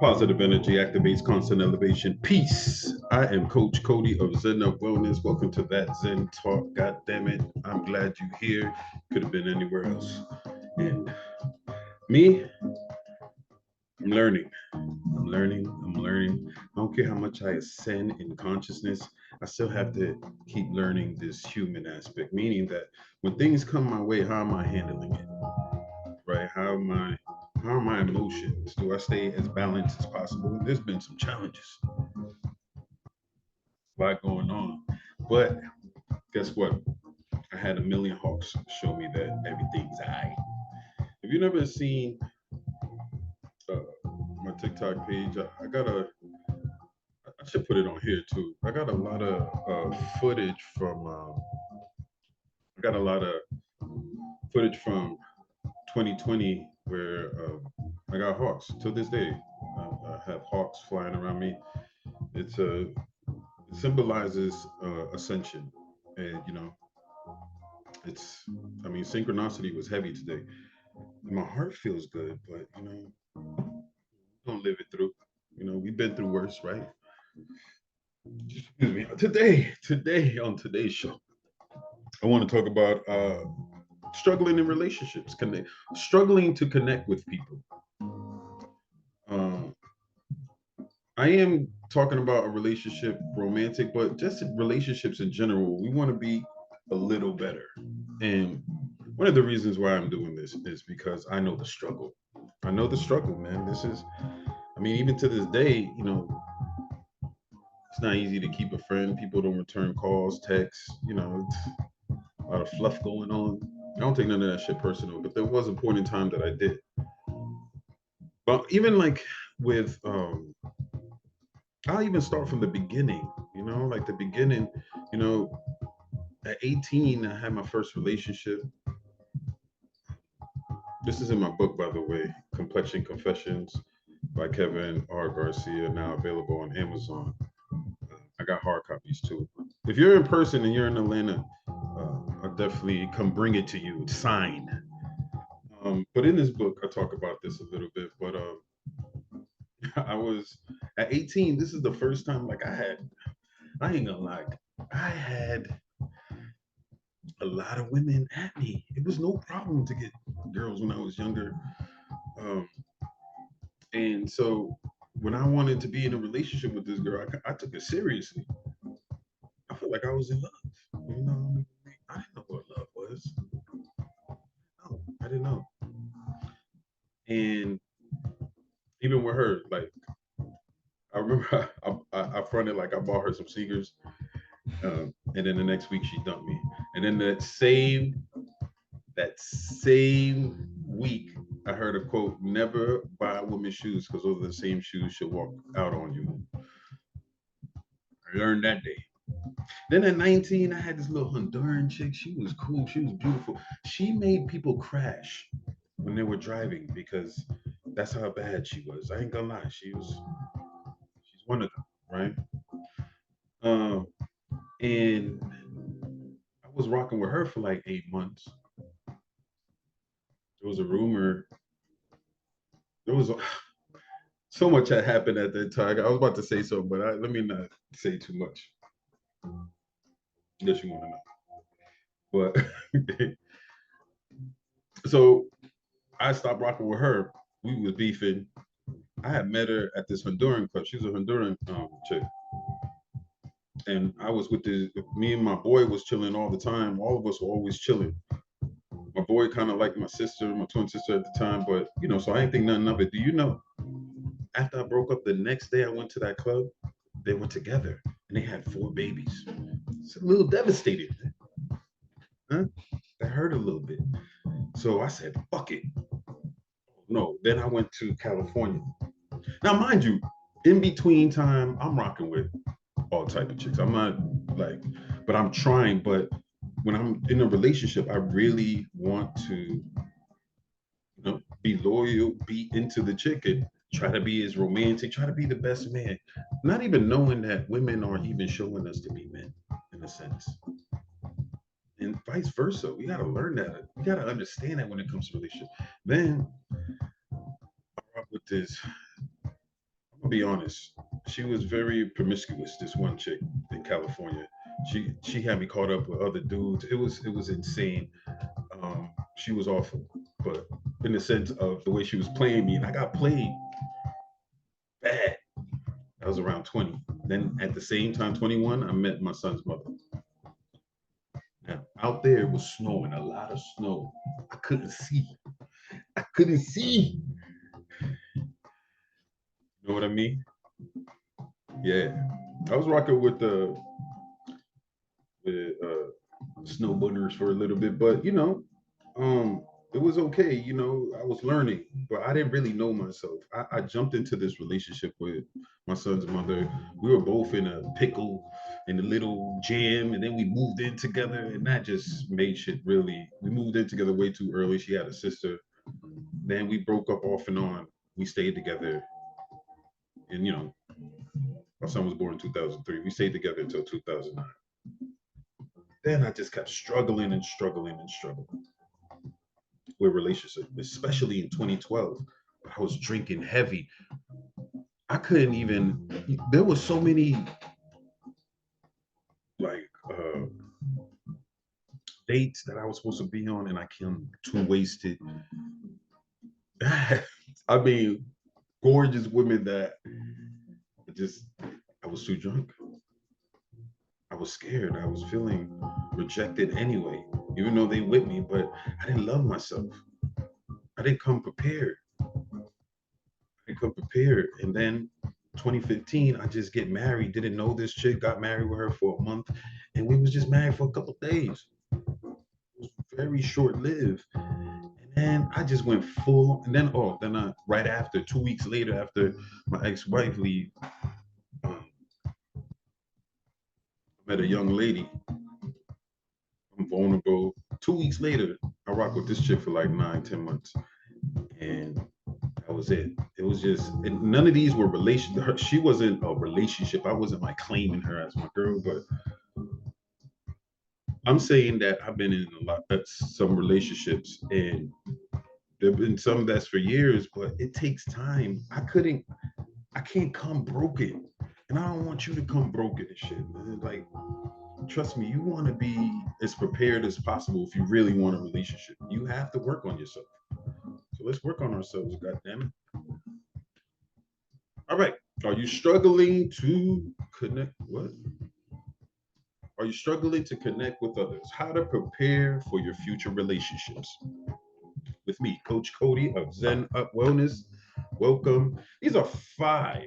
Positive energy activates constant elevation. Peace. I am Coach Cody of Zen Up Wellness. Welcome to that Zen Talk. God damn it. I'm glad you're here. Could have been anywhere else. And me, I'm learning. I'm learning. I'm learning. I don't care how much I ascend in consciousness. I still have to keep learning this human aspect, meaning that when things come my way, how am I handling it? Right? How are my emotions? Do I stay as balanced as possible? There's been some challenges, a lot going on. But guess what? I had a million hawks show me that everything's all right. If you've never seen uh, my TikTok page, I got I should put it on here too. I got a lot of footage from, I got a lot of footage from 2020 where I got hawks to this day. I have hawks flying around me. It's a it symbolizes ascension, and it's. I mean, synchronicity was heavy today. My heart feels good, but don't live it through. We've been through worse, right? Excuse me. Today on today's show, I want to talk about struggling in relationships, struggling to connect with people. Um, I am talking about a relationship, romantic, but just relationships in general. We want to be a little better. And one of the reasons why I'm doing this is because I know the struggle. I know the struggle, man. I mean, even to this day, it's not easy to keep a friend. People don't return calls, texts, it's a lot of fluff going on. I don't take none of that shit personal, but there was a point in time that I did. But even like with I'll even start from the beginning, like the beginning, you know, at 18, I had my first relationship. This is in my book, by the way, Complexion Confessions by Kevin R. Garcia, now available on Amazon. I got hard copies too. If you're in person and you're in Atlanta, I'll definitely come bring it to you. It's signed. But in this book, I talk about this a little bit. But I was at 18. This is the first time, like I ain't gonna lie, I had a lot of women at me. It was no problem to get girls when I was younger. Um, and so when I wanted to be in a relationship with this girl, I took it seriously. I felt like I was in love. I didn't know what love was. No, I didn't know. And even with her, like I remember, I fronted like I bought her some sneakers, and then the next week she dumped me. And then that same week, I heard a quote: "Never buy women's shoes because those are the same shoes she'll walk out on you." I learned that day. Then at 19, I had this little Honduran chick. She was cool. She was beautiful. She made people crash when they were driving because that's how bad she was. I ain't gonna lie. She's one of them, right? Um, and I was rocking with her for like 8 months. There was a rumor. There was so much had happened at that time. I was about to say so, but let me not say too much. Unless you want to know. But so I stopped rocking with her. We was beefing. I had met her at this Honduran club. She's a Honduran chick. And I was with me and my boy was chilling all the time. All of us were always chilling. My boy kind of liked my sister, my twin sister at the time, but so I ain't think nothing of it. Do you know? After I broke up, the next day I went to that club. They were together and they had 4 babies. It's a little devastating, huh? That hurt a little bit. So I said, "Fuck it." No. Then I went to California. Now, mind you, in between time, I'm rocking with all type of chicks. I'm not like, but I'm trying. But when I'm in a relationship, I really want to, be loyal, be into the chick, and try to be as romantic, try to be the best man. Not even knowing that women are even showing us to be men, in a sense, and vice versa. We gotta learn that. We gotta understand that when it comes to relationship. Then I rock with this. be honest. She was very promiscuous. This one chick in California. She had me caught up with other dudes. It was insane. She was awful, but in the sense of the way she was playing me, and I got played bad. I was around 20. Then at the same time, 21, I met my son's mother. Now out there it was snowing, a lot of snow. I couldn't see. I couldn't see. You know what I mean? Yeah. I was rocking with the with snowboarders for a little bit, but um, it was okay. I was learning, but I didn't really know myself. I jumped into this relationship with my son's mother. We were both in a pickle in a little jam, and then we moved in together, and that just made shit really. We moved in together way too early. She had a sister. Then we broke up off and on. We stayed together, and my son was born in 2003. We stayed together until 2009. Then I just kept struggling and struggling and struggling with relationship, especially in 2012. I was drinking heavy. I couldn't even. There was so many like dates that I was supposed to be on, and I came too wasted. I mean, gorgeous women that just I was too drunk. I was scared. I was feeling rejected anyway, even though they with me, but I didn't love myself. I didn't come prepared. I come prepared. And then 2015, I just get married. Didn't know this chick. Got married with her for a month, and we was just married for a couple of days. It was very short lived. And then I just went full. And then then I right after 2 weeks later, after my ex-wife leave, um, I met a young lady. I'm vulnerable. 2 weeks later, I rocked with this chick for like 9, 10 months, and that was it. It was just and none of these were she wasn't a relationship. I wasn't like claiming her as my girl, but I'm saying that I've been in a lot of some relationships, and there've been some that's for years, but it takes time. I can't come broken. And I don't want you to come broken and shit, man. Like, trust me, you want to be as prepared as possible if you really want a relationship. You have to work on yourself. So let's work on ourselves, goddammit. All right. Are you struggling to connect? What? Are you struggling to connect with others? How to prepare for your future relationships? With me, Coach Cody of Zen Up Wellness. Welcome. These are 5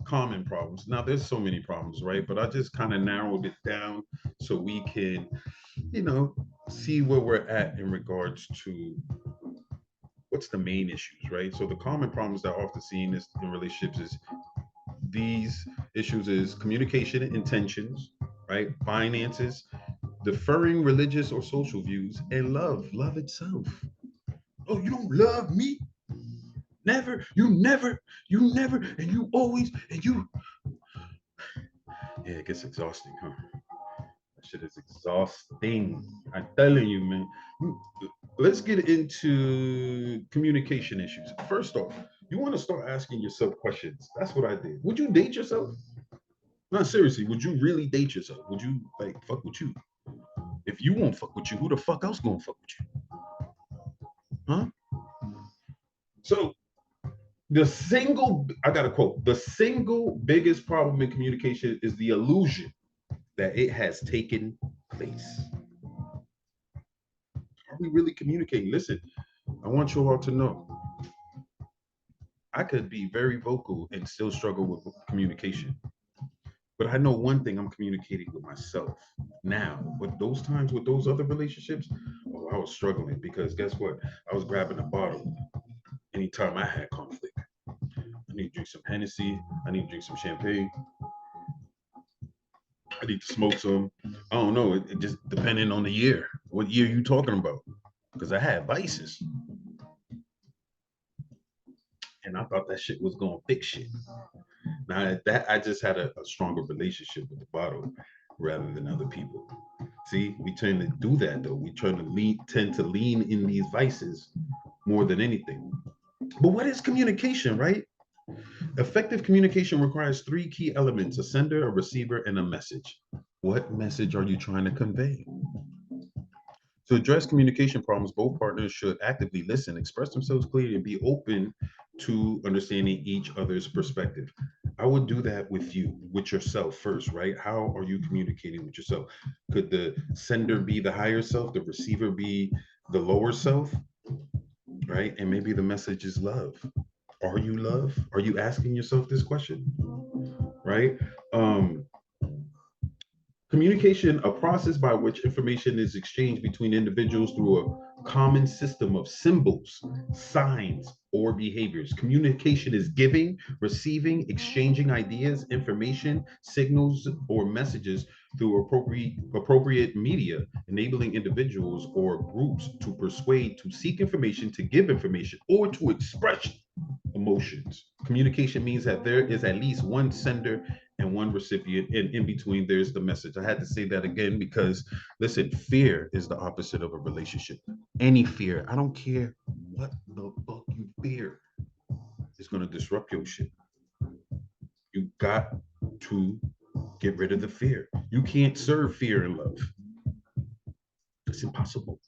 common problems. Now, there's so many problems, right? But I just kind of narrowed it down so we can, you know, see where we're at in regards to what's the main issues, right? So the common problems that are often seen is in relationships is these issues is communication intentions, right? Finances, deferring religious or social views, and love itself. Oh, you don't love me? Never, you never, and you always, and you. Yeah, it gets exhausting, huh? That shit is exhausting. I'm telling you, man. Let's get into communication issues. First off, you want to start asking yourself questions. That's what I did. Would you date yourself? Not seriously, would you really date yourself? Would you like fuck with you? If you won't fuck with you, who the fuck else gonna fuck with you? Huh? So I got a quote, the single biggest problem in communication is the illusion that it has taken place. Are we really communicating? Listen, I want you all to know I could be very vocal and still struggle with communication. But I know one thing, I'm communicating with myself now. But those times with those other relationships, oh, I was struggling because guess what? I was grabbing a bottle anytime I had conflict. I need to drink some Hennessy. I need to drink some champagne. I need to smoke some. I don't know. It just depending on the year. What year you talking about? Because I had vices, and I thought that shit was gonna fix shit. Now that I just had a stronger relationship with the bottle rather than other people. See, we tend to do that though. We tend to lean in these vices more than anything. But what is communication, right? Effective communication requires three key elements: a sender, a receiver, and a message. What message are you trying to convey? To address communication problems, both partners should actively listen, express themselves clearly, and be open to understanding each other's perspective. I would do that with you, with yourself first, right? How are you communicating with yourself? Could the sender be the higher self, the receiver be the lower self, right? And maybe the message is love. Are you love? Are you asking yourself this question, right? Um, Communication, a process by which information is exchanged between individuals through a common system of symbols, signs, or behaviors. Communication is giving, receiving, exchanging ideas, information, signals, or messages through appropriate media, enabling individuals or groups to persuade, to seek information, to give information, or to express emotions. Communication means that there is at least one sender and one recipient, and in between there's the message. I had to say that again because listen, fear is the opposite of a relationship. Any fear, I don't care what the fuck you fear, is going to disrupt your shit. You got to get rid of the fear. You can't serve fear and love. It's impossible.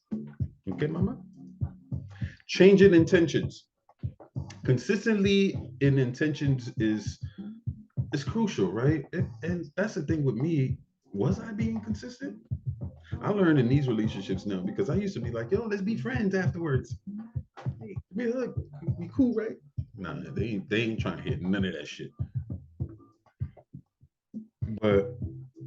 Okay, mama? Changing intentions. Consistently in intentions is crucial, right? And that's the thing with me. Was I being consistent? I learned in these relationships now because I used to be like, yo, let's be friends afterwards. Hey, man, look, we cool, right? Nah, they ain't trying to hit none of that shit. But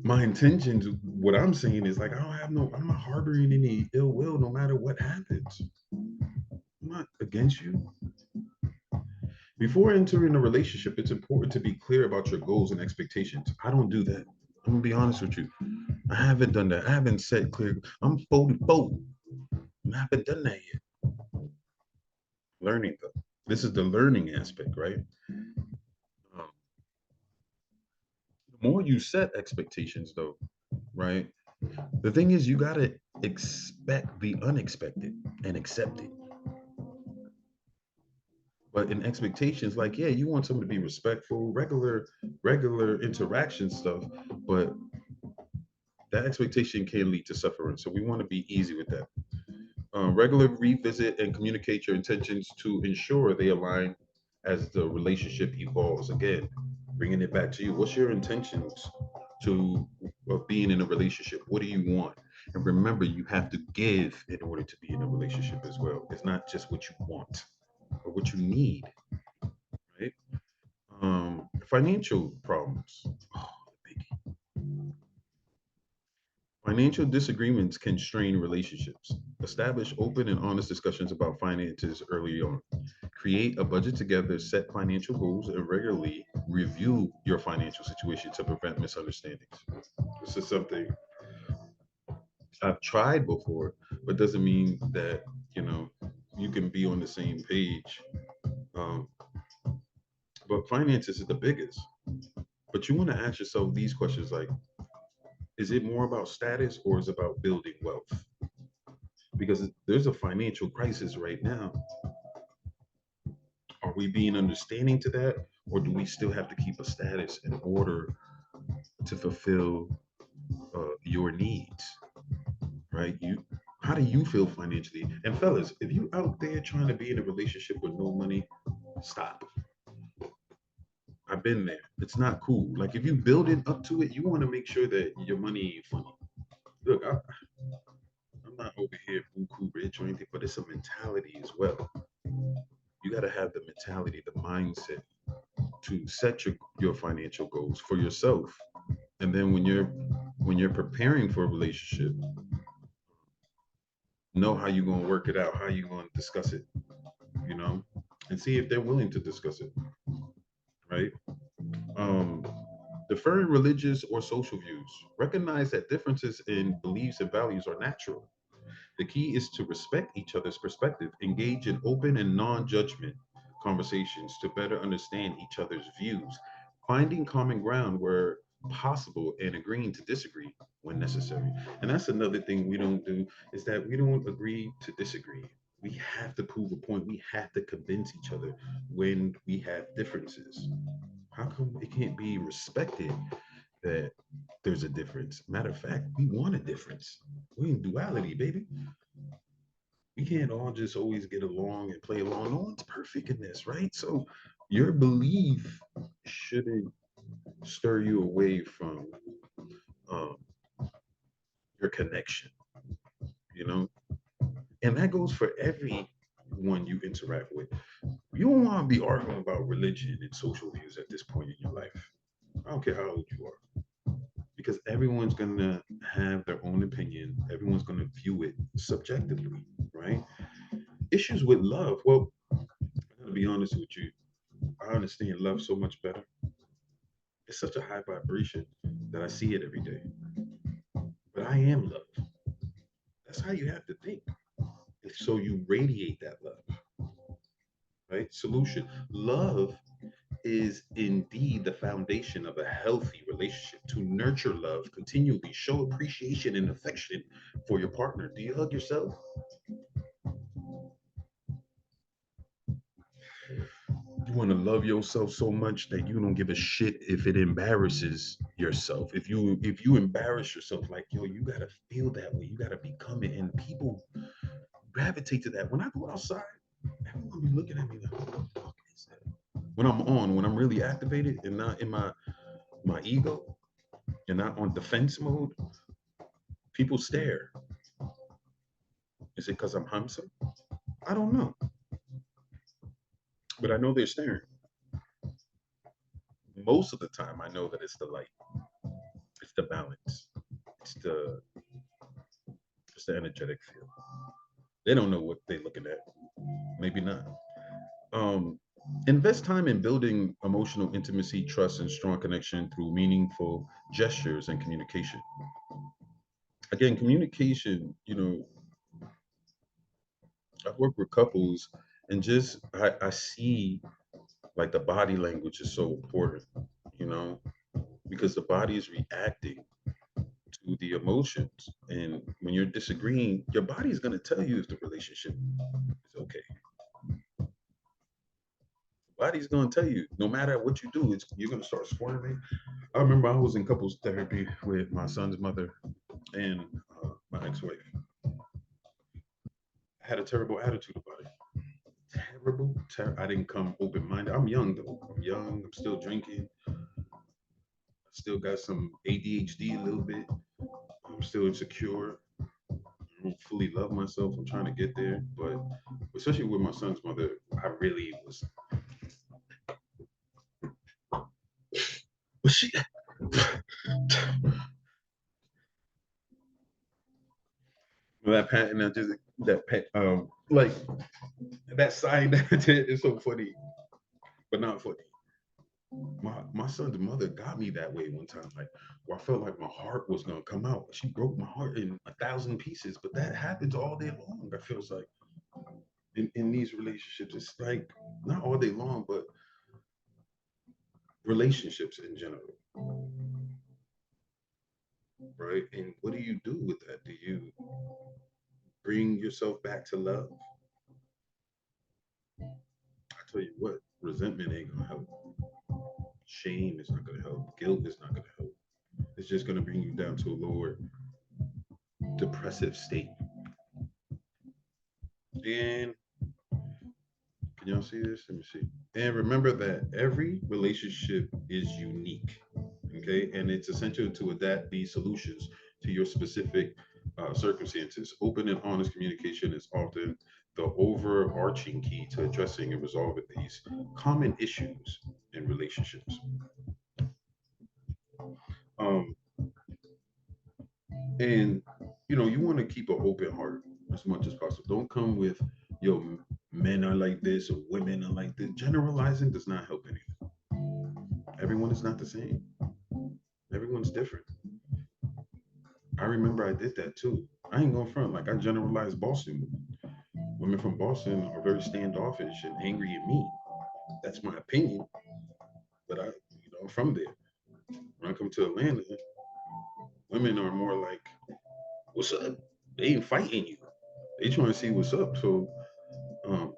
my intentions, what I'm saying is like, I don't have no, I'm not harboring any ill will no matter what happens. I'm not against you. Before entering a relationship, it's important to be clear about your goals and expectations. I don't do that. I'm gonna be honest with you. I haven't done that. I haven't set clear. I'm 44. I haven't done that yet. Learning though. This is the learning aspect, right? Um, the more you set expectations, though, right? The thing is, you gotta expect the unexpected and accept it. But in expectations, like, yeah, you want someone to be respectful, regular interaction stuff, but that expectation can lead to suffering. So we want to be easy with that. Regular revisit and communicate your intentions to ensure they align as the relationship evolves. Again, bringing it back to you. What's your intentions to of being in a relationship? What do you want? And remember, you have to give in order to be in a relationship as well. It's not just what you want or what you need, right? Financial problems. Oh, financial disagreements can strain relationships. Establish open and honest discussions about finances early on. Create a budget together, set financial goals, and regularly review your financial situation to prevent misunderstandings. This is something I've tried before, but doesn't mean that, you know, you can be on the same page. Um, but finances is the biggest. But you want to ask yourself these questions like, is it more about status or is it about building wealth? Because there's a financial crisis right now. Are we being understanding to that, or do we still have to keep a status in order to fulfill your needs? Right? How do you feel financially? And fellas, if you out there trying to be in a relationship with no money, stop. I've been there. It's not cool. Like if you building up to it, you want to make sure that your money ain't funny. Look, I'm not over here buku rich or anything, but it's a mentality as well. You got to have the mentality, the mindset to set your financial goals for yourself. And then when you're preparing for a relationship, know how you're gonna work it out, how you're gonna discuss it, you know, and see if they're willing to discuss it, right? Um, Deferring religious or social views. Recognize that differences in beliefs and values are natural. The key is to respect each other's perspective, engage in open and non-judgment conversations to better understand each other's views, finding common ground where possible and agreeing to disagree when necessary. And that's another thing we don't do is that we don't agree to disagree. We have to prove a point. We have to convince each other when we have differences. How come it can't be respected that there's a difference? Matter of fact, we want a difference. We in duality, baby. We can't all just always get along and play along. No one's perfect in this, right? So your belief shouldn't stir you away from um, your connection, you know? And that goes for everyone you interact with. You don't want to be arguing about religion and social views at this point in your life. I don't care how old you are, because everyone's going to have their own opinion. Everyone's going to view it subjectively, right? Issues with love. Well, I got to be honest with you. I understand love so much better. It's such a high vibration that I see it every day. But I am love. That's how you have to think. So you radiate that love, right? Solution. Love is indeed the foundation of a healthy relationship. To nurture love continually, show appreciation and affection for your partner. Do you hug yourself? You want to love yourself so much that you don't give a shit if it embarrasses yourself. If you embarrass yourself, like yo, you gotta feel that way. You gotta become it. And people gravitate to that. When I go outside, everyone be looking at me like, what the fuck is that? When I'm really activated and not in my ego and not on defense mode, people stare. Is it because I'm handsome? I don't know, but I know they're staring. Most of the time, I know that it's the light, it's the balance, it's the energetic field. They don't know what they're looking at. Maybe not. Um, Invest time in building emotional intimacy, trust, and strong connection through meaningful gestures and communication. Again, communication. I've worked with couples, and just I see like the body language is so important. You know, because the body is reacting to the emotions. And when you're disagreeing, your body is going to tell you if the relationship is okay. Body's going to tell you, no matter what you do, you're going to start squirming. I remember I was in couples therapy with my son's mother and my ex-wife. I had a terrible attitude about it. I didn't come open-minded. I'm young though. I'm young. I'm still drinking. I still got some ADHD a little bit. I'm still insecure. I don't fully love myself. I'm trying to get there, but especially with my son's mother, I really was. But she, that pattern, that just that pet, like that sign that is so funny, but not funny. My son's mother got me that way one time, like where I felt like my heart was gonna come out. She broke my heart in 1,000 pieces, but that happens all day long. That feels like in these relationships, it's like not all day long, but relationships in general, right? And what do you do with that? Do you bring yourself back to love? I tell you what, resentment ain't gonna help. Shame is not gonna help. Guilt is not gonna help. It's just gonna bring you down to a lower depressive state. And can y'all see this? Let me see. And remember that every relationship is unique. Okay. And it's essential to adapt these solutions to your specific circumstances. Open and honest communication is often the overarching key to addressing and resolving these common issues in relationships. Um, and you want to keep an open heart as much as possible. Don't come with yo, men are like this or women are like this. Generalizing does not help anything. Everyone is not the same. Everyone's different. I remember I did that too. I ain't going front, like I generalized Boston women. Women from Boston are very standoffish and angry at me. That's my opinion, but I'm from there. When I come to Atlanta, women are more like, "What's up?" They ain't fighting you. They trying to see what's up. So Um,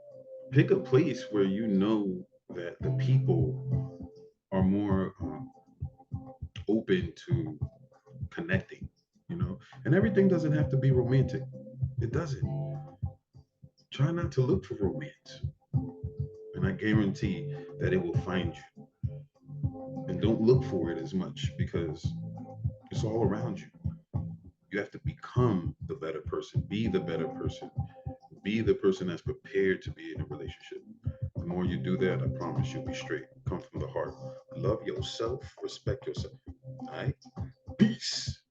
Pick a place where you know that the people are more open to connecting, you know, and everything doesn't have to be romantic. It doesn't. Try not to look for romance, and I guarantee that it will find you. And don't look for it as much because it's all around you. You have to become the better person, be the better person, be the person that's prepared to be in a relationship. The more you do that, I promise you'll be straight. Come from the heart. Love yourself, respect yourself. All right? Peace.